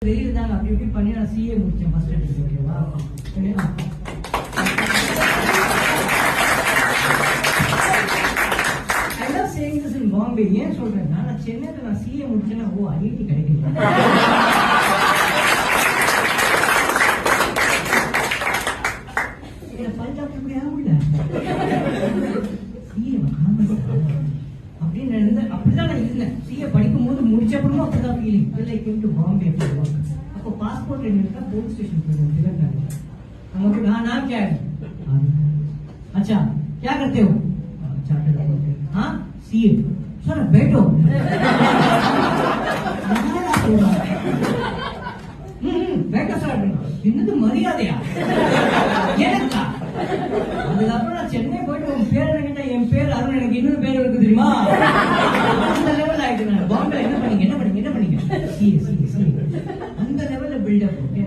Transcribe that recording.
வெளியிருந்தாங்க அப்படி இப்படி பண்ணி நான் சிஏ முடிச்சேன் ஃபர்ஸ்ட் அட்டெம்ப்ட். ஓகேவா? I love saying this in Bombay. ஏன் சொல்றேன்னா நான் சென்னையில நான் சிஏ முடிச்சேன்னா ஓ ஐஐடி கிடைக்கல. பஞ்சாப் இப்படி ஆகல சிஏ அப்படின்னு இருந்தேன். அப்படிதான் நான் இருந்தேன். சிஏ படிக்கும் போது முடிச்சப்பறமும் அப்படிதான் ஃபீலிங். இல்லை கேம் டு பாம்பே. அப்போ பாஸ்போர்ட் ரெனியூக்கா போலீஸ் ஸ்டேஷன் போயிருந்தேं திலகநगर. हमको नाम क्या है? अच्छा क्या करते हो? Chartered accountant. हाँ सीए. सर बैठो. बैठो सर. என்னது மரியாதையா எனக்கா? அதுக்கப்புறம் நான் சென்னை போயிட்டு உன் பேர் நினைக்கிட்டா என் பேர் அருண், எனக்கு இன்னொரு பேர் இருக்கு தெரியுமா? அந்த லெவல் ஆயிட்டு நான் பாம்பே என்ன பண்ணீங்க சிஏ அந்த லெவல்ல பில்டப். ஓகே